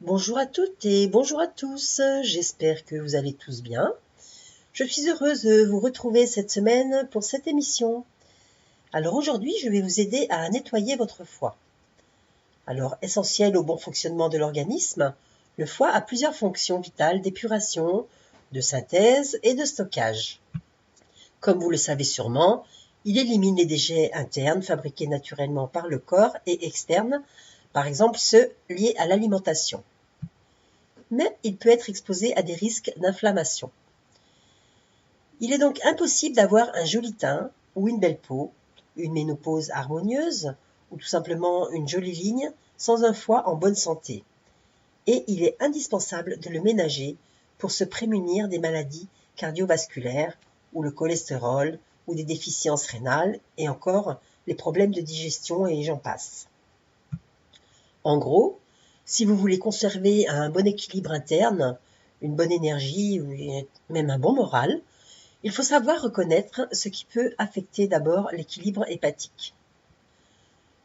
Bonjour à toutes et bonjour à tous, j'espère que vous allez tous bien. Je suis heureuse de vous retrouver cette semaine pour cette émission. Alors aujourd'hui, je vais vous aider à nettoyer votre foie. Alors, essentiel au bon fonctionnement de l'organisme, le foie a plusieurs fonctions vitales d'épuration, de synthèse et de stockage. Comme vous le savez sûrement, il élimine les déchets internes fabriqués naturellement par le corps et externes, par exemple ceux liés à l'alimentation. Mais il peut être exposé à des risques d'inflammation. Il est donc impossible d'avoir un joli teint ou une belle peau, une ménopause harmonieuse ou tout simplement une jolie ligne sans un foie en bonne santé. Et il est indispensable de le ménager pour se prémunir des maladies cardiovasculaires ou le cholestérol ou des déficiences rénales et encore les problèmes de digestion et j'en passe. En gros, si vous voulez conserver un bon équilibre interne, une bonne énergie ou même un bon moral, il faut savoir reconnaître ce qui peut affecter d'abord l'équilibre hépatique.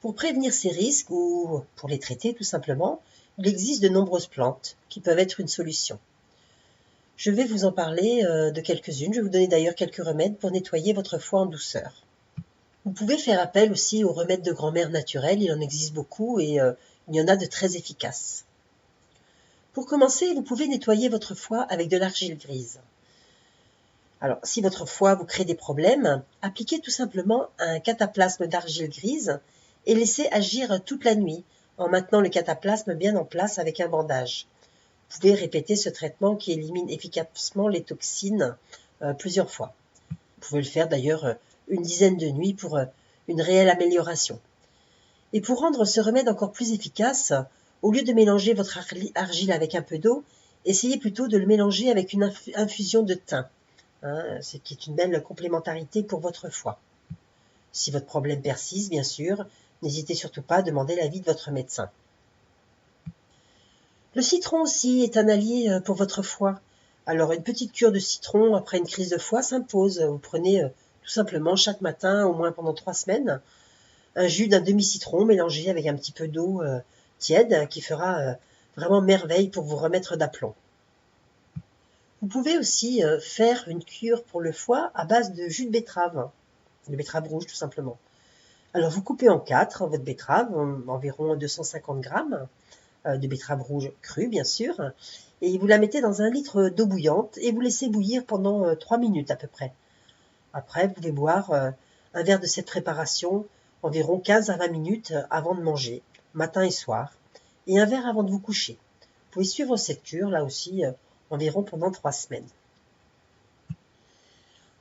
Pour prévenir ces risques ou pour les traiter tout simplement, il existe de nombreuses plantes qui peuvent être une solution. Je vais vous en parler de quelques-unes. Je vais vous donner d'ailleurs quelques remèdes pour nettoyer votre foie en douceur. Vous pouvez faire appel aussi aux remèdes de grand-mère naturels. Il en existe beaucoup et il y en a de très efficaces. Pour commencer, vous pouvez nettoyer votre foie avec de l'argile grise. Alors, si votre foie vous crée des problèmes, appliquez tout simplement un cataplasme d'argile grise et laissez agir toute la nuit en maintenant le cataplasme bien en place avec un bandage. Vous pouvez répéter ce traitement qui élimine efficacement les toxines plusieurs fois. Vous pouvez le faire d'ailleurs une dizaine de nuits pour une réelle amélioration. Et pour rendre ce remède encore plus efficace, au lieu de mélanger votre argile avec un peu d'eau, essayez plutôt de le mélanger avec une infusion de thym, ce qui est une belle complémentarité pour votre foie. Si votre problème persiste, bien sûr, n'hésitez surtout pas à demander l'avis de votre médecin. Le citron aussi est un allié pour votre foie. Alors une petite cure de citron après une crise de foie s'impose. Vous prenez tout simplement chaque matin, au moins pendant 3 semaines, un jus d'un demi-citron mélangé avec un petit peu d'eau tiède qui fera vraiment merveille pour vous remettre d'aplomb. Vous pouvez aussi faire une cure pour le foie à base de jus de betterave rouge tout simplement. Alors vous coupez en 4 votre betterave, environ 250 grammes de betterave rouge crue bien sûr, et vous la mettez dans 1 litre d'eau bouillante et vous laissez bouillir pendant 3 minutes à peu près. Après, vous pouvez boire un verre de cette préparation environ 15 à 20 minutes avant de manger, matin et soir, et un verre avant de vous coucher. Vous pouvez suivre cette cure, là aussi, environ pendant 3 semaines.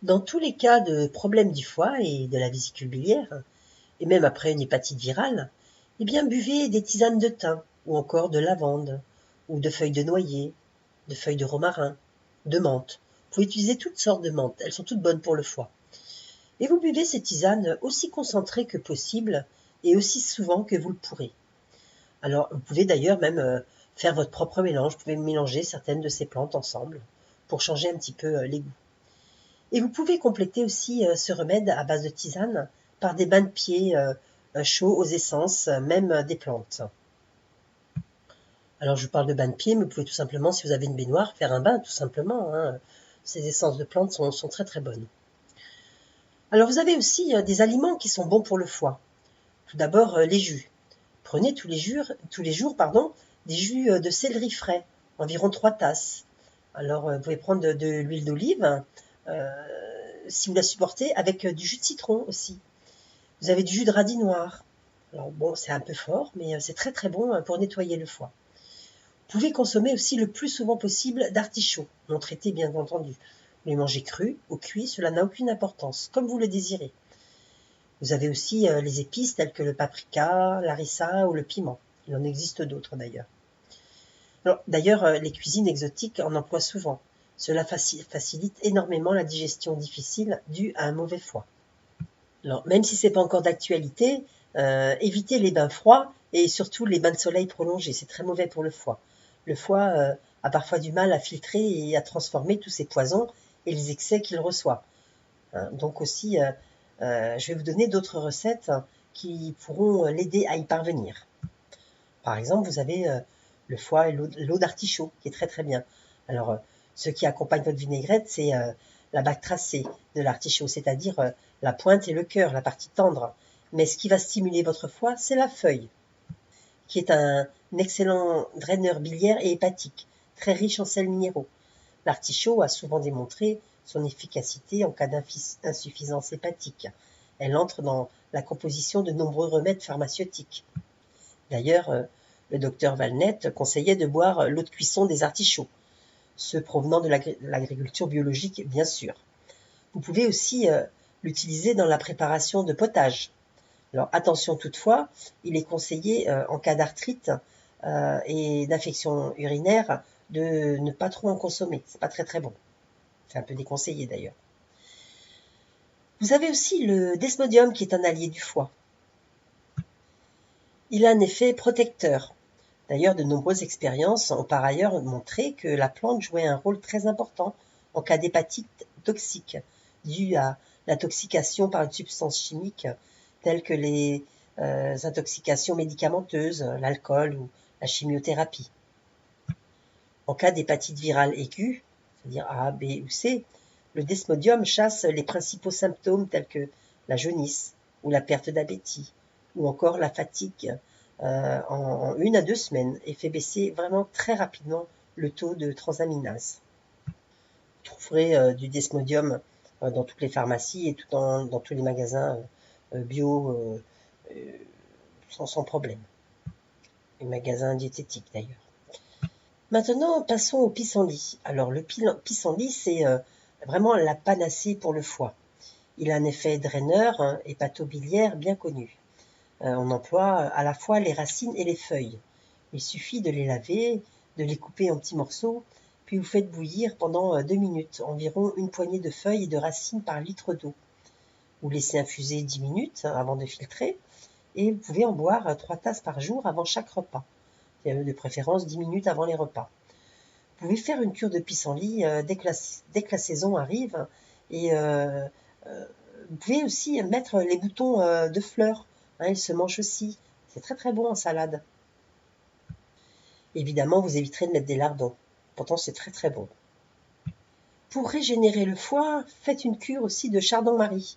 Dans tous les cas de problèmes du foie et de la vésicule biliaire, et même après une hépatite virale, eh bien buvez des tisanes de thym, ou encore de lavande, ou de feuilles de noyer, de feuilles de romarin, de menthe. Vous pouvez utiliser toutes sortes de menthes, elles sont toutes bonnes pour le foie. Et vous buvez ces tisanes aussi concentrées que possible et aussi souvent que vous le pourrez. Alors, vous pouvez d'ailleurs même faire votre propre mélange. Vous pouvez mélanger certaines de ces plantes ensemble pour changer un petit peu les goûts. Et vous pouvez compléter aussi ce remède à base de tisane par des bains de pieds chauds aux essences, même des plantes. Alors, je vous parle de bains de pieds, mais vous pouvez tout simplement, si vous avez une baignoire, faire un bain tout simplement. Ces essences de plantes sont très très bonnes. Alors, vous avez aussi des aliments qui sont bons pour le foie. Tout d'abord, les jus. Prenez tous les jours, des jus de céleri frais, environ 3 tasses. Alors, vous pouvez prendre de l'huile d'olive, si vous la supportez, avec du jus de citron aussi. Vous avez du jus de radis noir. Alors bon, c'est un peu fort, mais c'est très très bon pour nettoyer le foie. Vous pouvez consommer aussi le plus souvent possible d'artichauts, non traités bien entendu. Vous les mangez crus ou cuits, cela n'a aucune importance, comme vous le désirez. Vous avez aussi les épices telles que le paprika, l'harissa ou le piment. Il en existe d'autres d'ailleurs. D'ailleurs, les cuisines exotiques en emploient souvent. Cela facilite énormément la digestion difficile due à un mauvais foie. Alors, même si ce n'est pas encore d'actualité, évitez les bains froids et surtout les bains de soleil prolongés. C'est très mauvais pour le foie. Le foie a parfois du mal à filtrer et à transformer tous ces poisons et les excès qu'il reçoit. Donc aussi, je vais vous donner d'autres recettes qui pourront l'aider à y parvenir. Par exemple, vous avez le foie et l'eau d'artichaut, qui est très très bien. Alors, ce qui accompagne votre vinaigrette, c'est la bactracée de l'artichaut, c'est-à-dire la pointe et le cœur, la partie tendre. Mais ce qui va stimuler votre foie, c'est la feuille, qui est un excellent draineur biliaire et hépatique, très riche en sels minéraux. L'artichaut a souvent démontré son efficacité en cas d'insuffisance hépatique. Elle entre dans la composition de nombreux remèdes pharmaceutiques. D'ailleurs, le docteur Valnette conseillait de boire l'eau de cuisson des artichauts, ceux provenant de l'agriculture biologique, bien sûr. Vous pouvez aussi l'utiliser dans la préparation de potage. Alors attention toutefois, il est conseillé en cas d'arthrite et d'infection urinaire de ne pas trop en consommer. C'est pas très très bon. C'est un peu déconseillé d'ailleurs. Vous avez aussi le desmodium qui est un allié du foie. Il a un effet protecteur. D'ailleurs, de nombreuses expériences ont par ailleurs montré que la plante jouait un rôle très important en cas d'hépatite toxique due à l'intoxication par une substance chimique telle que les intoxications médicamenteuses, l'alcool ou la chimiothérapie. En cas d'hépatite virale aiguë, c'est-à-dire A, B ou C, le desmodium chasse les principaux symptômes tels que la jaunisse ou la perte d'appétit ou encore la fatigue en 1 à 2 semaines et fait baisser vraiment très rapidement le taux de transaminase. Vous trouverez du desmodium dans toutes les pharmacies et dans tous les magasins bio sans problème. Les magasins diététiques d'ailleurs. Maintenant, passons au pissenlit. Alors, le pissenlit, c'est vraiment la panacée pour le foie. Il a un effet draineur hépatobiliaire bien connu. On emploie à la fois les racines et les feuilles. Il suffit de les laver, de les couper en petits morceaux, puis vous faites bouillir pendant 2 minutes, environ une poignée de feuilles et de racines par litre d'eau. Vous laissez infuser 10 minutes avant de filtrer, et vous pouvez en boire 3 tasses par jour avant chaque repas, de préférence 10 minutes avant les repas. Vous pouvez faire une cure de pissenlit dès que la saison arrive, et vous pouvez aussi mettre les boutons de fleurs, ils se mangent aussi, c'est très très bon en salade. Évidemment, vous éviterez de mettre des lardons, pourtant c'est très très bon. Pour régénérer le foie, faites une cure aussi de chardon-marie.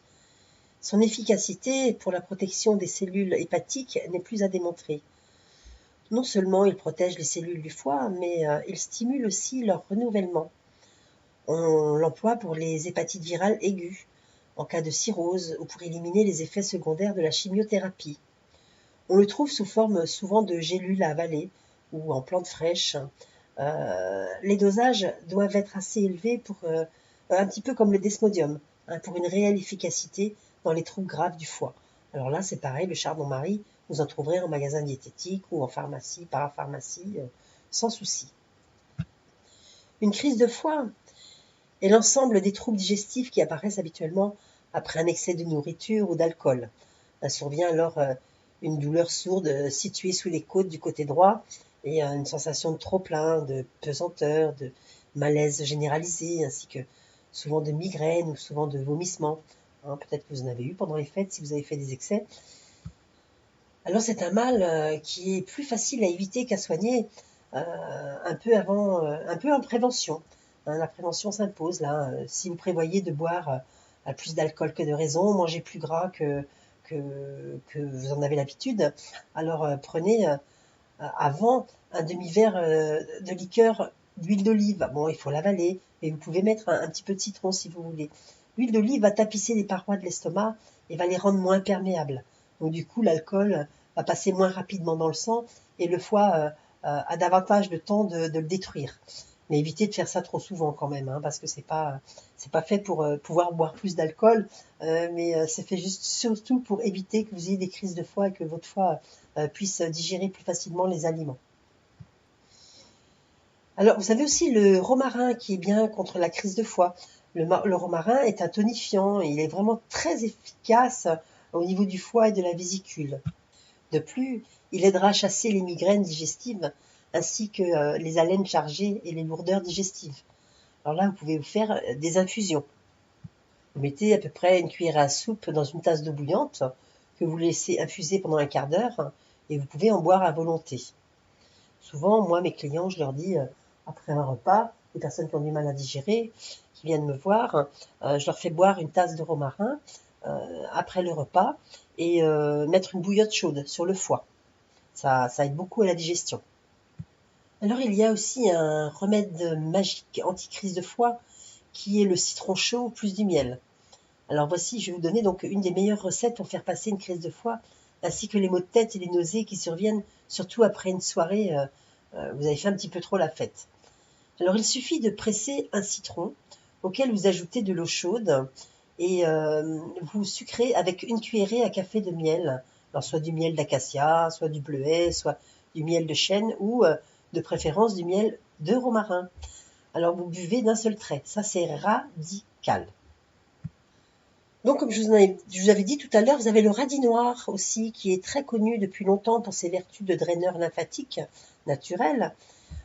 Son efficacité pour la protection des cellules hépatiques n'est plus à démontrer. Non seulement il protège les cellules du foie, mais il stimule aussi leur renouvellement. On l'emploie pour les hépatites virales aiguës, en cas de cirrhose ou pour éliminer les effets secondaires de la chimiothérapie. On le trouve sous forme souvent de gélules à avaler ou en plantes fraîches. Les dosages doivent être assez élevés pour un petit peu comme le desmodium, pour une réelle efficacité dans les troubles graves du foie. Alors là, c'est pareil, le chardon-marie, vous en trouverez en magasin diététique ou en pharmacie, parapharmacie, sans souci. Une crise de foie est l'ensemble des troubles digestifs qui apparaissent habituellement après un excès de nourriture ou d'alcool. Survient alors une douleur sourde située sous les côtes du côté droit et une sensation de trop-plein, de pesanteur, de malaise généralisé, ainsi que souvent de migraines ou souvent de vomissements. Peut-être que vous en avez eu pendant les fêtes si vous avez fait des excès. Alors c'est un mal qui est plus facile à éviter qu'à soigner un peu en prévention. La prévention s'impose là. Si vous prévoyez de boire plus d'alcool que de raison, mangez plus gras que vous en avez l'habitude, alors prenez avant un demi-verre de liqueur d'huile d'olive. Bon, il faut l'avaler, et vous pouvez mettre un petit peu de citron si vous voulez. L'huile d'olive va tapisser les parois de l'estomac et va les rendre moins perméables. Donc du coup, l'alcool va passer moins rapidement dans le sang et le foie a davantage de temps de le détruire. Mais évitez de faire ça trop souvent quand même, parce que c'est pas fait pour pouvoir boire plus d'alcool, mais c'est fait juste surtout pour éviter que vous ayez des crises de foie et que votre foie puisse digérer plus facilement les aliments. Alors, vous avez aussi le romarin qui est bien contre la crise de foie. Le romarin est un tonifiant et il est vraiment très efficace au niveau du foie et de la vésicule. De plus, il aidera à chasser les migraines digestives ainsi que les haleines chargées et les lourdeurs digestives. Alors là, vous pouvez vous faire des infusions. Vous mettez à peu près une cuillère à soupe dans une tasse d'eau bouillante que vous laissez infuser pendant un quart d'heure et vous pouvez en boire à volonté. Souvent, moi, mes clients, je leur dis, après un repas, les personnes qui ont du mal à digérer, qui viennent me voir, je leur fais boire une tasse de romarin après le repas et mettre une bouillotte chaude sur le foie. Ça aide beaucoup à la digestion. Alors, il y a aussi un remède magique anti-crise de foie qui est le citron chaud plus du miel. Alors voici, je vais vous donner donc une des meilleures recettes pour faire passer une crise de foie, ainsi que les maux de tête et les nausées qui surviennent, surtout après une soirée, vous avez fait un petit peu trop la fête. Alors il suffit de presser un citron, auquel vous ajoutez de l'eau chaude, et vous sucrez avec une cuillerée à café de miel. Alors soit du miel d'acacia, soit du bleuet, soit du miel de chêne, ou de préférence du miel de romarin. Alors vous buvez d'un seul trait, ça c'est radical. Donc, comme je vous avais dit tout à l'heure, vous avez le radis noir aussi, qui est très connu depuis longtemps pour ses vertus de draineur lymphatique naturel.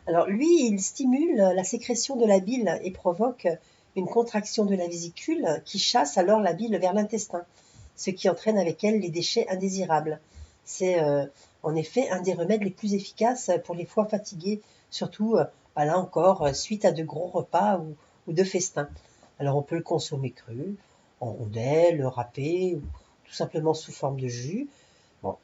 Alors, lui, il stimule la sécrétion de la bile et provoque une contraction de la vésicule qui chasse alors la bile vers l'intestin, ce qui entraîne avec elle les déchets indésirables. C'est en effet un des remèdes les plus efficaces pour les foies fatigués, surtout, là encore, suite à de gros repas ou de festins. Alors, on peut le consommer cru, en rondelles, râpé, ou tout simplement sous forme de jus. Bon,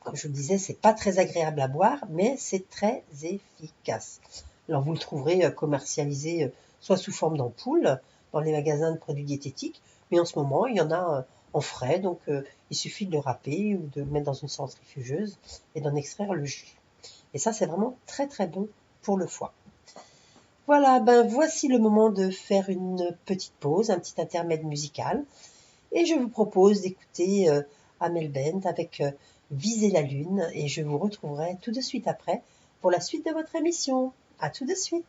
comme je vous le disais, c'est pas très agréable à boire, mais c'est très efficace. Alors vous le trouverez commercialisé soit sous forme d'ampoule dans les magasins de produits diététiques, mais en ce moment il y en a en frais, donc il suffit de le râper ou de le mettre dans une centrifugeuse et d'en extraire le jus. Et ça, c'est vraiment très très bon pour le foie. Voilà, ben voici le moment de faire une petite pause, un petit intermède musical. Et je vous propose d'écouter Amel Bent avec Viser la Lune. Et je vous retrouverai tout de suite après pour la suite de votre émission. À tout de suite.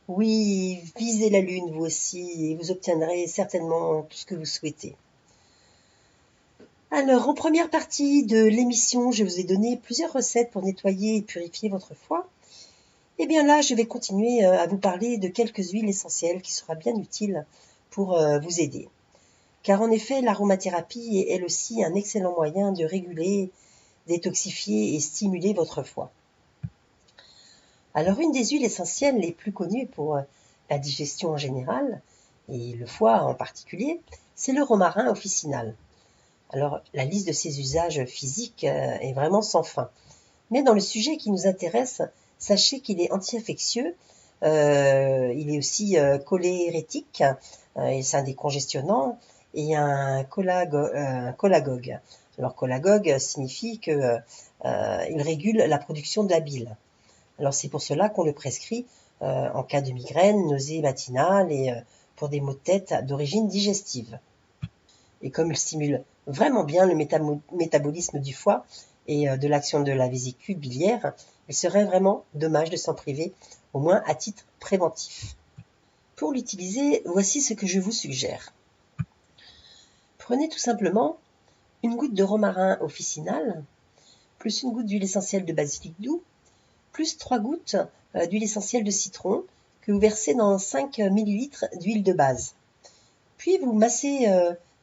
Oui, visez la Lune vous aussi et vous obtiendrez certainement tout ce que vous souhaitez. Alors, en première partie de l'émission, je vous ai donné plusieurs recettes pour nettoyer et purifier votre foie. Et bien là, je vais continuer à vous parler de quelques huiles essentielles qui sera bien utile pour vous aider. Car en effet, l'aromathérapie est elle aussi un excellent moyen de réguler, détoxifier et stimuler votre foie. Alors une des huiles essentielles les plus connues pour la digestion en général, et le foie en particulier, c'est le romarin officinal. Alors la liste de ses usages physiques est vraiment sans fin. Mais dans le sujet qui nous intéresse, sachez qu'il est anti-infectieux, il est aussi cholérétique, c'est un décongestionnant et un cholagogue. Alors cholagogue signifie que il régule la production de la bile. Alors c'est pour cela qu'on le prescrit en cas de migraine, nausées matinales et pour des maux de tête d'origine digestive. Et comme il stimule vraiment bien le métabolisme du foie et de l'action de la vésicule biliaire, il serait vraiment dommage de s'en priver, au moins à titre préventif. Pour l'utiliser, voici ce que je vous suggère. Prenez tout simplement une goutte de romarin officinal, plus une goutte d'huile essentielle de basilic doux, plus 3 gouttes d'huile essentielle de citron que vous versez dans 5 ml d'huile de base. Puis vous massez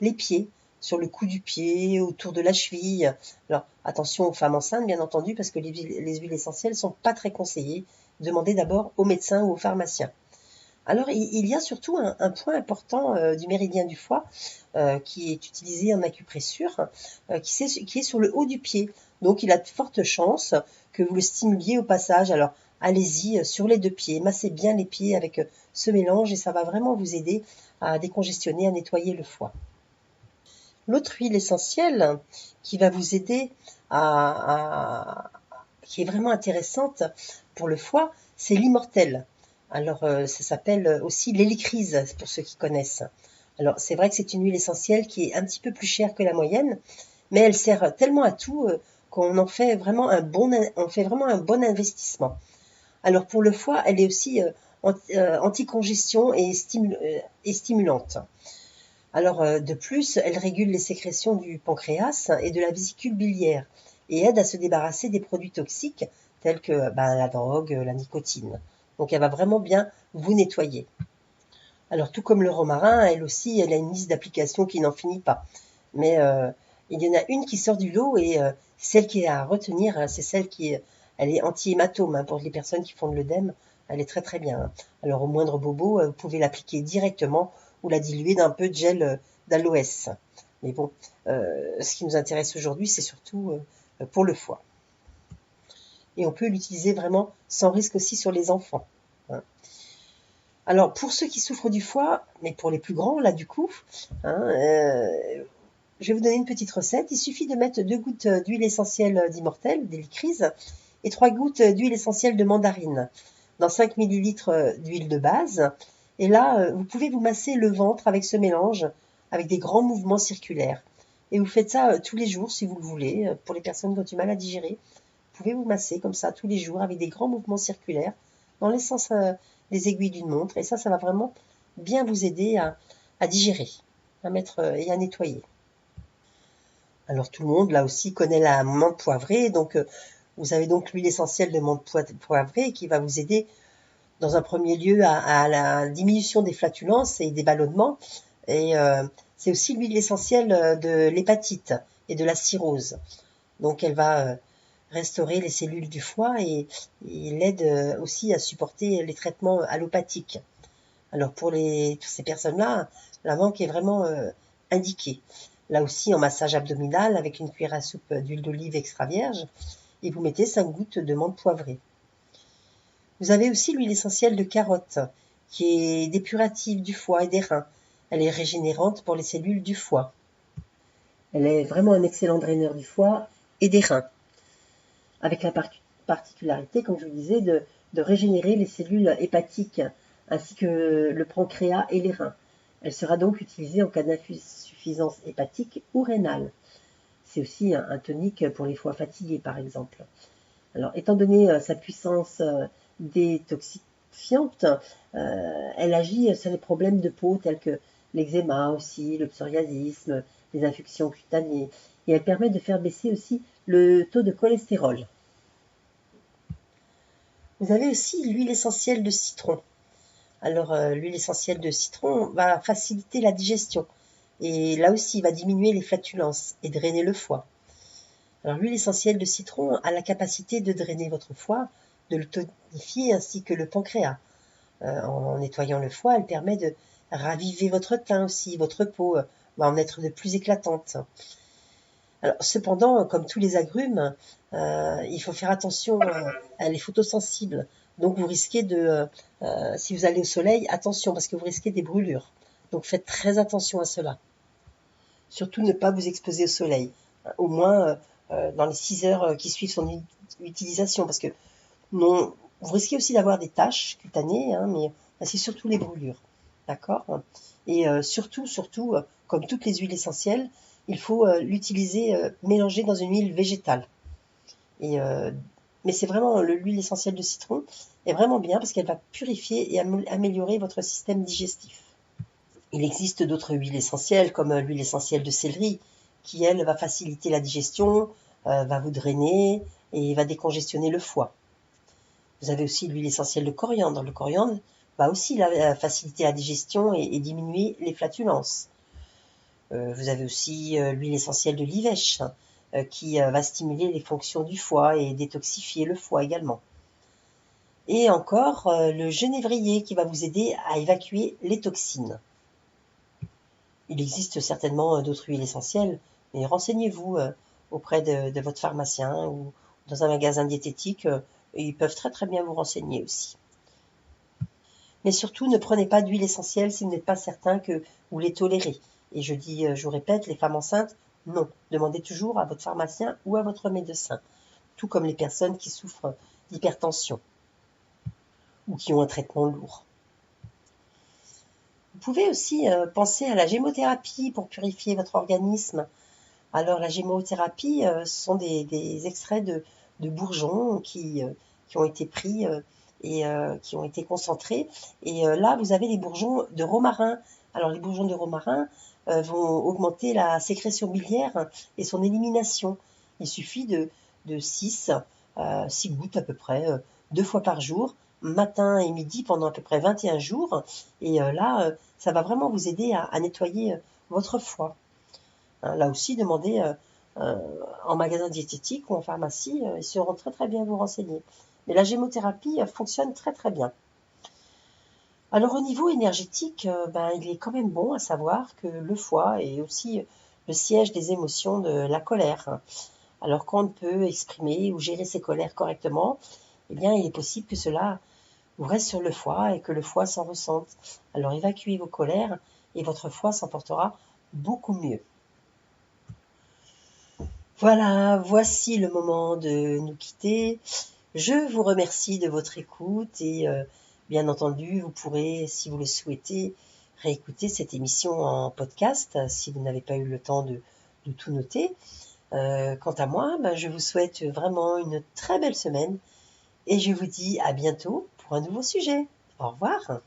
les pieds, sur le cou du pied, autour de la cheville. Alors attention aux femmes enceintes bien entendu parce que les huiles essentielles ne sont pas très conseillées. Demandez d'abord au médecin ou au pharmacien. Alors il y a surtout un point important du méridien du foie qui est utilisé en acupressure, qui est sur le haut du pied. Donc il a de fortes chances que vous le stimuliez au passage. Alors allez-y sur les 2 pieds, massez bien les pieds avec ce mélange et ça va vraiment vous aider à décongestionner, à nettoyer le foie. L'autre huile essentielle qui va vous aider qui est vraiment intéressante pour le foie, c'est l'immortelle. Alors ça s'appelle aussi l'hélicryse pour ceux qui connaissent. Alors c'est vrai que c'est une huile essentielle qui est un petit peu plus chère que la moyenne, mais elle sert tellement à tout qu'on en fait vraiment un bon investissement. Alors pour le foie, elle est aussi anticongestion et stimulante. Alors de plus, elle régule les sécrétions du pancréas et de la vésicule biliaire et aide à se débarrasser des produits toxiques tels que la drogue, la nicotine. Donc elle va vraiment bien vous nettoyer. Alors tout comme le romarin, elle aussi, elle a une liste d'applications qui n'en finit pas. Mais il y en a une qui sort du lot et celle qui est à retenir, c'est celle qui est Elle est anti-hématome, pour les personnes qui font de l'œdème. Elle est très très bien, hein. Alors au moindre bobo, vous pouvez l'appliquer directement ou la diluer d'un peu de gel d'aloès. Mais bon, ce qui nous intéresse aujourd'hui, c'est surtout pour le foie. Et on peut l'utiliser vraiment sans risque aussi sur les enfants, hein. Alors pour ceux qui souffrent du foie, mais pour les plus grands là du coup, hein, je vais vous donner une petite recette. Il suffit de mettre 2 gouttes d'huile essentielle d'immortelle, d'hélicryse, et 3 gouttes d'huile essentielle de mandarine dans 5 ml d'huile de base. Et là, vous pouvez vous masser le ventre avec ce mélange, avec des grands mouvements circulaires. Et vous faites ça tous les jours si vous le voulez. Pour les personnes qui ont du mal à digérer, vous pouvez vous masser comme ça tous les jours avec des grands mouvements circulaires dans le sens des aiguilles d'une montre. Et ça va vraiment bien vous aider à digérer, à mettre et à nettoyer. Alors tout le monde là aussi connaît la menthe poivrée, donc vous avez donc l'huile essentielle de menthe poivrée qui va vous aider dans un premier lieu à la diminution des flatulences et des ballonnements. Et c'est aussi l'huile essentielle de l'hépatite et de la cirrhose. Donc elle va restaurer les cellules du foie et l'aide aussi à supporter les traitements allopathiques. Alors pour toutes ces personnes-là, la menthe est vraiment indiquée. Là aussi en massage abdominal avec une cuillère à soupe d'huile d'olive extra vierge et vous mettez 5 gouttes de menthe poivrée. Vous avez aussi l'huile essentielle de carotte qui est dépurative du foie et des reins. Elle est régénérante pour les cellules du foie. Elle est vraiment un excellent draineur du foie et des reins, avec la particularité, comme je vous disais, de régénérer les cellules hépatiques ainsi que le pancréas et les reins. Elle sera donc utilisée en cas d'insuffisance hépatique ou rénale. C'est aussi un tonique pour les foies fatigués, par exemple. Alors, étant donné sa puissance détoxifiante, elle agit sur les problèmes de peau tels que l'eczéma aussi, le psoriasisme, les infections cutanées. Et elle permet de faire baisser aussi le taux de cholestérol. Vous avez aussi l'huile essentielle de citron. Alors, l'huile essentielle de citron va faciliter la digestion. Et là aussi, il va diminuer les flatulences et drainer le foie. Alors, l'huile essentielle de citron a la capacité de drainer votre foie, de le tonifier ainsi que le pancréas. En nettoyant le foie, elle permet de raviver votre teint aussi. Votre peau va en être de plus éclatante. Alors, cependant, comme tous les agrumes, il faut faire attention, elle est photosensible. Donc vous risquez si vous allez au soleil, attention parce que vous risquez des brûlures. Donc faites très attention à cela. Surtout ne pas vous exposer au soleil, au moins dans les 6 heures qui suivent son utilisation, parce que non, vous risquez aussi d'avoir des taches cutanées, mais c'est surtout les brûlures, d'accord? Et surtout, comme toutes les huiles essentielles, il faut l'utiliser mélangée dans une huile végétale. Mais c'est vraiment l'huile essentielle de citron est vraiment bien parce qu'elle va purifier et améliorer votre système digestif. Il existe d'autres huiles essentielles comme l'huile essentielle de céleri qui, elle, va faciliter la digestion, va vous drainer et va décongestionner le foie. Vous avez aussi l'huile essentielle de coriandre. Le coriandre va aussi faciliter la digestion et diminuer les flatulences. Vous avez aussi l'huile essentielle de l'ivèche qui va stimuler les fonctions du foie et détoxifier le foie également. Et encore le genévrier qui va vous aider à évacuer les toxines. Il existe certainement d'autres huiles essentielles, mais renseignez-vous auprès de votre pharmacien ou dans un magasin diététique. Ils peuvent très très bien vous renseigner aussi. Mais surtout, ne prenez pas d'huile essentielle si vous n'êtes pas certain que vous les tolérez. Et je vous répète, les femmes enceintes, non. Demandez toujours à votre pharmacien ou à votre médecin. Tout comme les personnes qui souffrent d'hypertension ou qui ont un traitement lourd. Vous pouvez aussi penser à la gémothérapie pour purifier votre organisme. Alors la gémothérapie, ce sont des extraits de bourgeons qui ont été pris et qui ont été concentrés. Et là, vous avez les bourgeons de romarin. Alors les bourgeons de romarin vont augmenter la sécrétion biliaire et son élimination. Il suffit de 6 gouttes à peu près, 2 fois par jour, matin et midi pendant à peu près 21 jours. Et là, ça va vraiment vous aider à nettoyer votre foie. Là aussi, demandez en magasin diététique ou en pharmacie, ils sauront très très bien vous renseigner. Mais la gémothérapie fonctionne très très bien. Alors au niveau énergétique, il est quand même bon à savoir que le foie est aussi le siège des émotions de la colère. Alors quand on peut exprimer ou gérer ses colères correctement, eh bien il est possible que cela vous reste sur le foie et que le foie s'en ressente. Alors évacuez vos colères et votre foie s'en portera beaucoup mieux. Voilà, voici le moment de nous quitter. Je vous remercie de votre écoute et bien entendu, vous pourrez, si vous le souhaitez, réécouter cette émission en podcast si vous n'avez pas eu le temps de tout noter. Quant à moi, je vous souhaite vraiment une très belle semaine et je vous dis à bientôt pour un nouveau sujet. Au revoir.